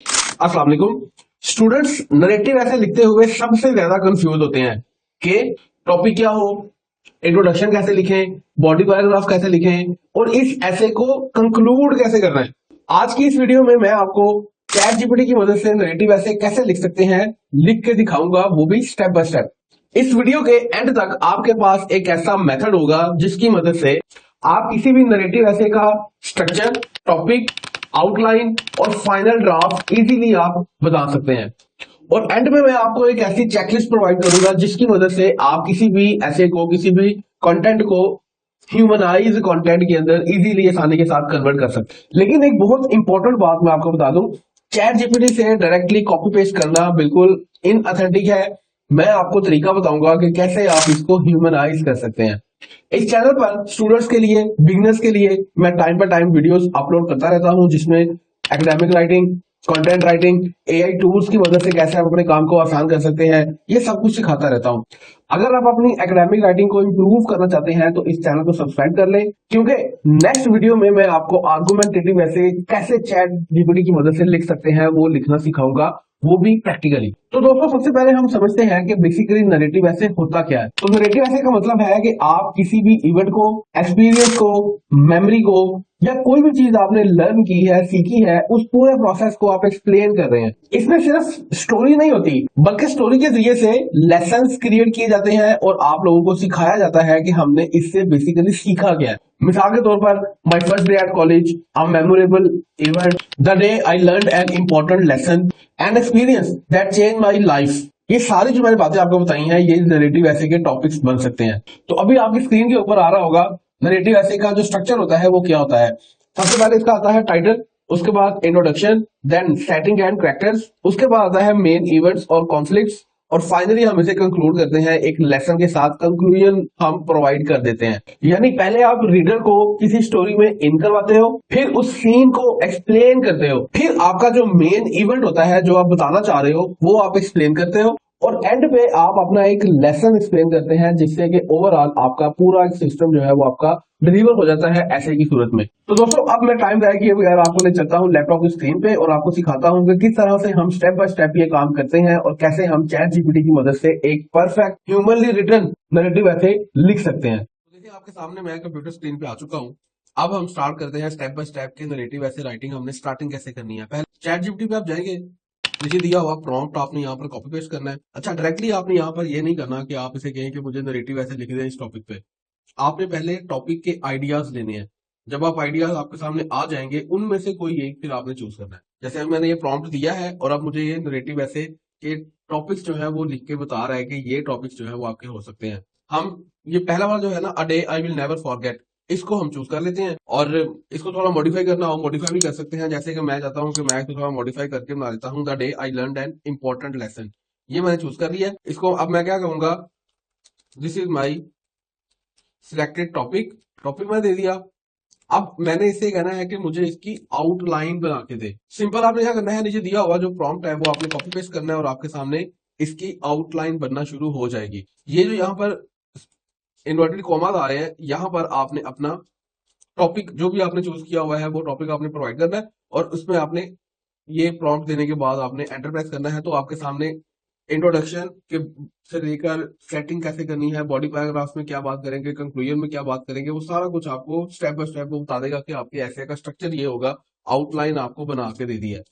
अस्सलाम वालेकुम। Students narrative ऐसे लिखते हुए सबसे ज्यादा कंफ्यूज होते हैं कि टॉपिक क्या हो, इंट्रोडक्शन कैसे लिखें, बॉडी पैराग्राफ कैसे लिखें और इस ऐसे को कंक्लूड कैसे करना है। आज की इस वीडियो में मैं आपको चैट जीपीटी की मदद से नरेटिव ऐसे कैसे लिख सकते हैं लिख के दिखाऊंगा, वो भी स्टेप बाय स्टेप। इस वीडियो के एंड तक आपके पास एक ऐसा मेथड होगा जिसकी मदद से आप किसी भी नरेटिव ऐसे का स्ट्रक्चर, टॉपिक, आउटलाइन और फाइनल ड्राफ्ट इजीली आप बता सकते हैं। और एंड में मैं आपको एक ऐसी चेकलिस्ट प्रोवाइड करूंगा जिसकी मदद से आप किसी भी ऐसे को, किसी भी कंटेंट को ह्यूमनाइज कंटेंट के अंदर इजीली आसानी के साथ कन्वर्ट कर सकते हैं। लेकिन एक बहुत इंपॉर्टेंट बात मैं आपको बता दूं, चैट जीपीटी से डायरेक्टली कॉपी पेस्ट करना बिल्कुल इनऑथेंटिक है। मैं आपको तरीका बताऊंगा कि कैसे आप इसको ह्यूमनाइज कर सकते हैं। इस चैनल पर स्टूडेंट्स के लिए, बिगनर्स के लिए मैं टाइम पर टाइम वीडियोस अपलोड करता रहता हूं जिसमें academic writing, content writing, AI tools की मदद से कैसे आप अपने काम को आसान कर सकते हैं, ये सब कुछ सिखाता रहता हूं। अगर आप अपनी एकेडमिक राइटिंग को इंप्रूव करना चाहते हैं तो इस चैनल को सब्सक्राइब कर लें, क्योंकि नेक्स्ट वीडियो में मैं आपको आर्गुमेंटेटिव ऐसे कैसे चैट जीपीटी की मदद से लिख सकते हैं वो लिखना सिखाऊंगा, वो भी प्रैक्टिकली। तो दोस्तों सबसे पहले हम समझते हैं कि बेसिकली नरेटिव ऐसे होता क्या है। तो नरेटिव ऐसे का मतलब है कि आप किसी भी इवेंट को, एक्सपीरियंस को, मेमोरी को या कोई भी चीज आपने लर्न की है, सीखी है, उस पूरे प्रोसेस को आप एक्सप्लेन कर रहे हैं। इसमें सिर्फ स्टोरी नहीं होती बल्कि स्टोरी के जरिए से लेसन्स क्रिएट किए जाते हैं और आप लोगों को सिखाया जाता है कि हमने इससे बेसिकली सीखा क्या है। मिसाल के तौर पर my first day at college, a memorable event, the day I learn an important lesson and experience that change my life. ये सारी जो मैंने बातें आपको बताई हैं ये नरेटिव ऐसे के टॉपिक्स बन सकते हैं। तो अभी आपकी स्क्रीन के ऊपर आ रहा होगा नरेटिव ऐसे का जो स्ट्रक्चर होता है वो क्या होता है। सबसे पहले इसका आता है टाइटल, उसके बाद introduction, then setting and characters, उसके बाद आता है मेन इवेंट्स और कॉन्फ्लिक्ट्स, और फाइनली हम इसे कंक्लूड करते हैं एक लेसन के साथ। कंक्लूजन हम प्रोवाइड कर देते हैं, यानी पहले आप रीडर को किसी स्टोरी में इन करवाते हो, फिर उस सीन को एक्सप्लेन करते हो, फिर आपका जो मेन इवेंट होता है जो आप बताना चाह रहे हो वो आप एक्सप्लेन करते हो, और एंड पे आप अपना एक लेसन एक्सप्लेन करते हैं जिससे कि ओवरऑल आपका पूरा एक सिस्टम जो है वो आपका डिलीवर हो जाता है ऐसे की सूरत में। तो दोस्तों अब मैं टाइम जाए किए बगैर आपको ले चलता हूं लैपटॉप की स्क्रीन पे और आपको सिखाता हूं कि किस तरह से हम स्टेप बाय स्टेप ये काम करते हैं और कैसे हम चैट जीपीटी की मदद से एक परफेक्ट ह्यूमनली रिटन नैरेटिव ऐसे लिख सकते हैं। तो देखिए आपके सामने मैं कंप्यूटर स्क्रीन पे आ चुका हूँ। अब हम स्टार्ट करते हैं स्टेप बाय स्टेप के नैरेटिव ऐसे राइटिंग हमने स्टार्टिंग कैसे करनी है। पहले चैट जीपीटी पे आप जाएंगे, नीचे दिया हुआ प्रॉम्प्ट आपने यहाँ पर कॉपी पेस्ट करना है। अच्छा, डायरेक्टली आपने यहाँ पर ये नहीं करना कि आप इसे कहें कि मुझे नैरेटिव ऐसे लिख दें इस टॉपिक पे। आपने पहले टॉपिक के आइडियाज लेने हैं। जब आप आइडियाज आपके सामने आ जाएंगे उनमें से कोई एक फिर आपने चूज करना है। जैसे अब मैंने ये प्रॉम्प्ट दिया है और अब मुझे ये नैरेटिव ऐसे के टॉपिक्स जो है वो लिख के बता रहा है कि ये टॉपिक्स जो है वो आपके हो सकते हैं। हम ये पहला वाला जो है ना, a day I will never forget, इसको हम चूज कर लेते हैं और इसको थोड़ा मॉडिफाई करना हो मॉडिफाई भी कर सकते हैं। जैसे कि मैं चाहता हूँ कि मैं इसको थोड़ा मॉडिफाई करके बना देता हूँ, the day I learn an important lesson. ये मैंने चूज कर लिया है। इसको अब मैं क्या कहूंगा, this is my selected topic. Topic मैंने दे दिया। अब मैंने इससे कहना है कि मुझे इसकी आउटलाइन बना के दे। सिंपल आपने क्या करना है, नीचे दिया हुआ जो प्रॉम्प्ट है वो आपने कॉपी पेस्ट करना है और आपके सामने इसकी आउटलाइन बनना शुरू हो जाएगी। ये जो यहाँ पर इन्वर्टेड कॉमास आ रहे हैं, यहाँ पर आपने अपना टॉपिक जो भी आपने चूज किया हुआ है वो टॉपिक आपने प्रोवाइड करना है और उसमें आपने ये प्रॉम्प्ट देने के बाद आपने एंटर प्रेस करना है। तो आपके सामने इंट्रोडक्शन के से लेकर सेटिंग कैसे करनी है, बॉडी पैराग्राफ में क्या बात करेंगे, कंक्लूजन में क्या बात करेंगे, वो सारा कुछ आपको स्टेप बाय स्टेप वो बता देगा कि आपके ऐसे का स्ट्रक्चर ये होगा। आउटलाइन आपको बना के दे दी है।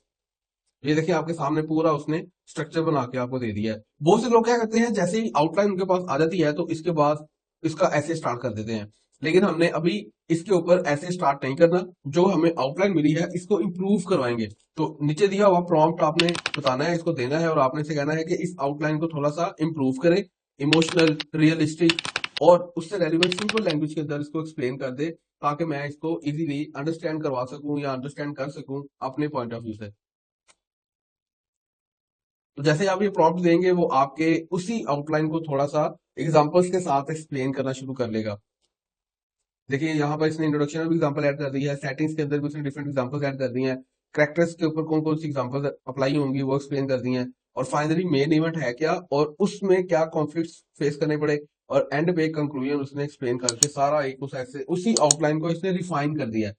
ये देखिए आपके सामने पूरा उसने स्ट्रक्चर बना के आपको दे दिया है। बहुत से लोग क्या करते हैं, जैसे ही आउटलाइन उनके पास आ जाती है तो इसके बाद इसका ऐसे स्टार्ट कर देते हैं। लेकिन हमने अभी इसके ऊपर ऐसे स्टार्ट नहीं करना, जो हमें आउटलाइन मिली है इसको इंप्रूव करवाएंगे। तो नीचे दिया हुआ प्रॉम्प्ट आपने बताना है, इसको देना है और आपने से कहना है कि इस आउटलाइन को थोड़ा सा इंप्रूव करें, इमोशनल, रियलिस्टिक और उससे रेलिवेंट सिंपल लैंग्वेज के अंदर इसको एक्सप्लेन कर दे, ताकि मैं इसको इजीली अंडरस्टैंड करवा सकूं या अंडरस्टैंड कर सकूं अपने पॉइंट ऑफ व्यू से। तो जैसे आप ये प्रॉम्प्ट देंगे वो आपके उसी आउटलाइन को थोड़ा सा एग्जांपल्स के साथ एक्सप्लेन करना शुरू कर लेगा। देखिए यहाँ पर इसने इंट्रोडक्शन में भी एग्जांपल ऐड कर दी है, सेटिंग्स के अंदर भी उसने डिफरेंट एग्जांपल्स ऐड कर दी हैं, कैरेक्टर्स के ऊपर कौन कौन सी एग्जांपल्स अप्लाई होंगी वो एक्सप्लेन कर दी हैं, और फाइनली मेन इवेंट है क्या और उसमें क्या कॉन्फ्लिक्ट्स फेस करने पड़े, और एंड पे कंक्लूजन उसने एक्सप्लेन करके सारा एक उस ऐसे उसी आउटलाइन को इसने रिफाइन कर दिया है।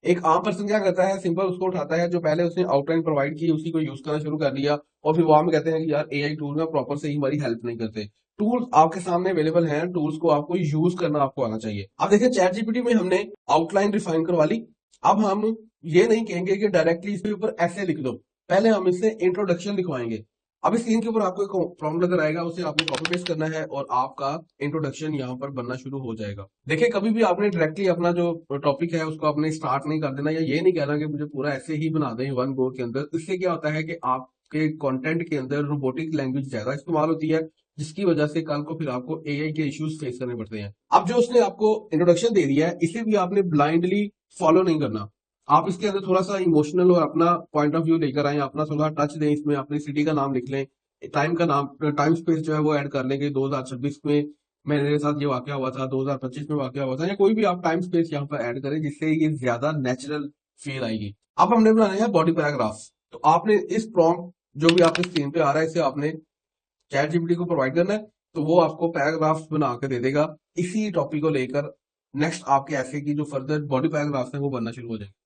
एक आम पर्सन क्या करता है, सिंपल उसको उठाता है, जो पहले उसने आउटलाइन प्रोवाइड की उसी को यूज करना शुरू कर दिया, और फिर वहां में कहते हैं कि यार एआई टूल ना प्रॉपर से ही हमारी हेल्प नहीं करते। टूल्स आपके सामने अवेलेबल हैं, टूल्स को आपको यूज करना आपको आना चाहिए। अब देखिए चैट जीपीटी में हमने आउटलाइन रिफाइन करवा ली। अब हम ये नहीं कहेंगे कि डायरेक्टली इसके ऊपर ऐसे लिख दो, पहले हम इससे इंट्रोडक्शन लिखवाएंगे। अब इस स्क्रीन के ऊपर आपको एक प्रॉम्प्ट नजर आएगा, उसे आपने कॉपी पेस्ट करना है और आपका इंट्रोडक्शन यहाँ पर बनना शुरू हो जाएगा। देखिए कभी भी आपने डायरेक्टली अपना जो टॉपिक है उसको आपने स्टार्ट नहीं कर देना, या ये नहीं कहना कि मुझे पूरा ऐसे ही बना दें वन गो के अंदर। इससे क्या होता है कि आपके कंटेंट के अंदर रोबोटिक लैंग्वेज ज्यादा इस्तेमाल होती है, जिसकी वजह से कल को फिर आपको एआई के इश्यूज फेस करने पड़ते हैं। अब जो उसने आपको इंट्रोडक्शन दे दिया है, इसे भी आपने ब्लाइंडली फॉलो नहीं करना। आप इसके अंदर थोड़ा सा इमोशनल और अपना पॉइंट ऑफ व्यू लेकर आए, अपना थोड़ा टच दें इसमें, अपनी सिटी का नाम लिख लें, टाइम का नाम, टाइम स्पेस जो है वो ऐड कर लेंगे। 2026 में मेरे साथ ये वाकया हुआ था, 2025 में वाकया हुआ था, या कोई भी आप टाइम स्पेस यहाँ पर ऐड करें जिससे ये ज्यादा नेचुरल फील आएगी। अब हमने बनाना है बॉडी पैराग्राफ। तो आपने इस प्रॉम्प्ट जो भी आपके स्क्रीन पे आ रहा है, इसे आपने चैट जीपीटी को प्रोवाइड करना है, तो वो आपको पैराग्राफ्स बना के दे देगा। इसी टॉपिक को लेकर नेक्स्ट आपके ऐसे की जो फर्दर बॉडी पैराग्राफ्स है वो बनना शुरू हो जाएंगे।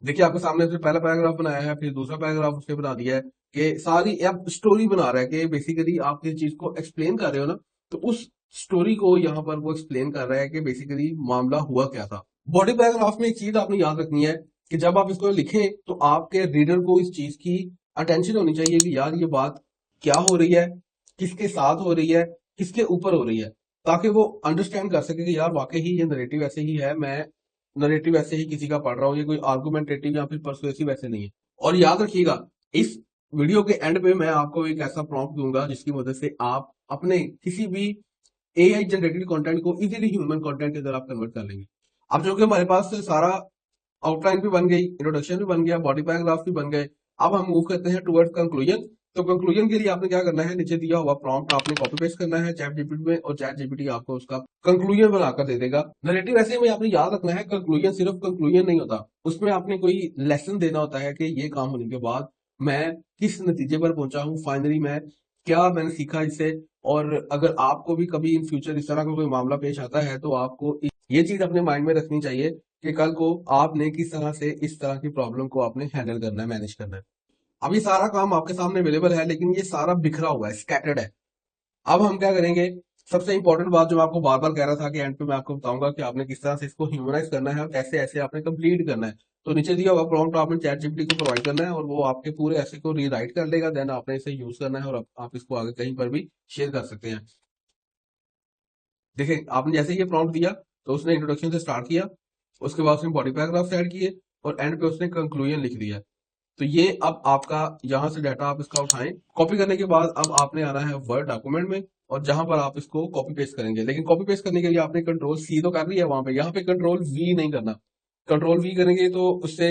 देखिए आपके सामने उसने पहला पैराग्राफ बनाया है, फिर दूसरा पैराग्राफ उसने बना दिया है कि सारी अब स्टोरी बना रहा है कि बेसिकली आप किसी चीज को एक्सप्लेन कर रहे हो ना, तो उस स्टोरी को यहाँ पर वो एक्सप्लेन कर रहा है कि बेसिकली मामला हुआ क्या था। बॉडी पैराग्राफ में एक चीज आपने याद रखनी है कि जब आप इसको लिखें तो आपके रीडर को इस चीज की अटेंशन होनी चाहिए कि यार ये बात क्या हो रही है, किसके साथ हो रही है, किसके ऊपर हो रही है, ताकि वो अंडरस्टैंड कर सके कि यार वाकई ही ये नरेटिव ऐसे ही है, मैं नरेटिव ऐसे ही किसी का पढ़ रहा हूँ, ये कोई आर्गुमेंटेटिव या फिर परसुएसिव ऐसे नहीं है। और याद रखिएगा इस वीडियो के एंड पे मैं आपको एक ऐसा प्रॉम्प्ट दूंगा जिसकी मदद से आप अपने किसी भी एआई जनरेटेड कंटेंट को इजीली ह्यूमन कंटेंट के अंदर आप कन्वर्ट कर लेंगे। अब जो कि हमारे पास सारा आउटलाइन भी बन गई, इंट्रोडक्शन भी बन गया, बॉडी पैराग्राफ भी बन गए। अब हम मूव करते हैं टुवर्ड्स कंक्लूजन। तो कंक्लूजन के लिए आपने क्या करना है, नीचे दिया हुआ प्रॉम्प्ट आपने कॉपी पेस्ट करना है चैट जीपीटी में, और चैट जीपीटी आपको उसका कंक्लूजन बनाकर दे देगा। नरेटिव ऐसे में आपने याद रखना है, कंक्लूजन सिर्फ कंक्लूजन नहीं होता, उसमें आपने कोई लेसन देना होता है कि ये काम होने के बाद मैं किस नतीजे पर पहुंचा हूँ, फाइनली मैं क्या मैंने सीखा इससे। और अगर आपको भी कभी इन फ्यूचर इस तरह का कोई मामला पेश आता है तो आपको ये चीज अपने माइंड में रखनी चाहिए कि कल को आपने किस तरह से इस तरह की प्रॉब्लम को आपने हैंडल करना है, मैनेज करना है। अब ये सारा काम आपके सामने अवेलेबल है, लेकिन ये सारा बिखरा हुआ है, स्कैटर्ड है। अब हम क्या करेंगे, सबसे इंपॉर्टेंट बात जो मैं आपको बार बार कह रहा था कि एंड पे मैं आपको बताऊंगा कि आपने किस तरह से इसको ह्यूमनाइज करना है और कैसे ऐसे आपने कंप्लीट करना है। तो नीचे दिया हुआ प्रॉम्प्ट आपने चैट जीपीटी को प्रोवाइड करना है और वो आपके पूरे ऐसे को रीराइट कर देगा। देन आपने इसे यूज करना है और आप इसको आगे कहीं पर भी शेयर कर सकते हैं। देखिए आपने जैसे ये प्रॉम्प्ट दिया तो उसने इंट्रोडक्शन से स्टार्ट किया, उसके बाद उसने बॉडी पैराग्राफ ऐड किए और एंड पे उसने कंक्लूजन लिख दिया। तो ये अब आपका यहाँ से डाटा आप इसका उठाएं, कॉपी करने के बाद अब आपने आना है वर्ड डॉक्यूमेंट में, और जहां पर आप इसको कॉपी पेस्ट करेंगे। लेकिन कॉपी पेस्ट करने के लिए आपने कंट्रोल सी तो कर लिया वहां पे, यहाँ पे कंट्रोल वी नहीं करना। कंट्रोल वी करेंगे तो उससे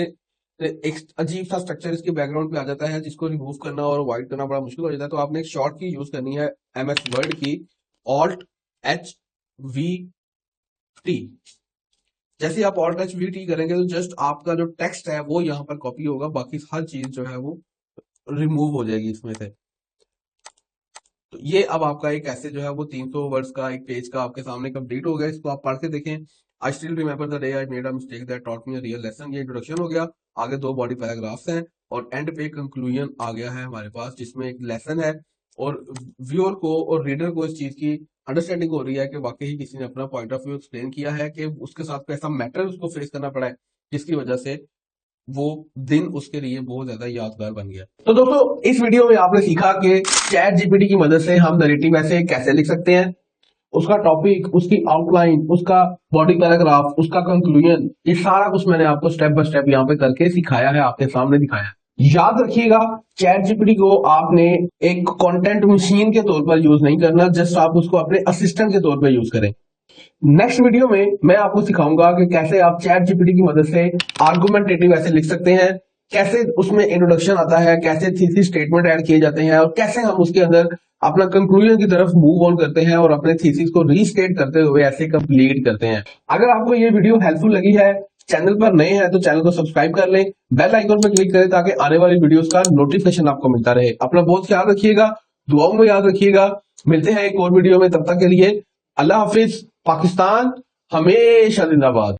एक अजीब सा स्ट्रक्चर इसके बैकग्राउंड पे आ जाता है, जिसको रिमूव करना और अवॉइड करना बड़ा मुश्किल हो जाता है। तो आपने एक शॉर्ट की यूज करनी है, एमएस वर्ड की, ऑल्ट एच वी टी। जैसे आप ऑल्ट एच वी टी करेंगे तो जस्ट आपका जो टेक्स्ट है वो यहाँ पर कॉपी होगा, बाकी हर चीज जो है वो रिमूव हो जाएगी इसमें से। तो ये अब आपका एक ऐसे जो है वो 300 वर्ड्स का एक पेज का आपके सामने कंप्लीट हो गया। इसको आप पढ़ के देखें। I still remember the day I made a mistake that taught me a real lesson. ये इंट्रोडक्शन हो गया, आगे 2 बॉडी पैराग्राफ्स हैं और एंड पे कंक्लूजन आ गया है हमारे पास, जिसमें एक लेसन है और व्यूअर को और रीडर को इस चीज की अंडरस्टैंडिंग हो रही है कि वाकई ही किसी ने अपना पॉइंट ऑफ व्यू एक्सप्लेन किया है कि उसके साथ कोई ऐसा मैटर उसको फेस करना पड़ा है जिसकी वजह से वो दिन उसके लिए बहुत ज्यादा यादगार बन गया। तो दोस्तों इस वीडियो में आपने सीखा कि चैट जीपीटी की मदद से हम नरेटिव ऐसे कैसे लिख सकते हैं, उसका टॉपिक, उसकी आउटलाइन, उसका बॉडी पैराग्राफ, उसका कंक्लूजन, ये सारा कुछ मैंने आपको स्टेप बाय स्टेप यहाँ पे करके सिखाया है, आपके सामने दिखाया है। याद रखिएगा चैट जीपीटी को आपने एक कंटेंट मशीन के तौर पर यूज नहीं करना, जस्ट आप उसको अपने असिस्टेंट के तौर पर यूज करें। नेक्स्ट वीडियो में मैं आपको सिखाऊंगा कि कैसे आप चैट जीपीटी की मदद से आर्गुमेंटेटिव ऐसे लिख सकते हैं, कैसे उसमें इंट्रोडक्शन आता है, कैसे थीसिस स्टेटमेंट ऐड किए जाते हैं, और कैसे हम उसके अंदर अपना कंक्लूजन की तरफ मूव ऑन करते हैं और अपने थीसिस को रीस्टेट करते हुए ऐसे कंप्लीट करते हैं। अगर आपको ये वीडियो हेल्पफुल लगी है, चैनल पर नए हैं तो चैनल को सब्सक्राइब कर लें, बेल आइकन पर क्लिक करें ताकि आने वाली वीडियोस का नोटिफिकेशन आपको मिलता रहे। अपना बहुत ख्याल रखिएगा, दुआओं में याद रखिएगा। मिलते हैं एक और वीडियो में, तब तक के लिए अल्लाह हाफिज। पाकिस्तान हमेशा जिंदाबाद।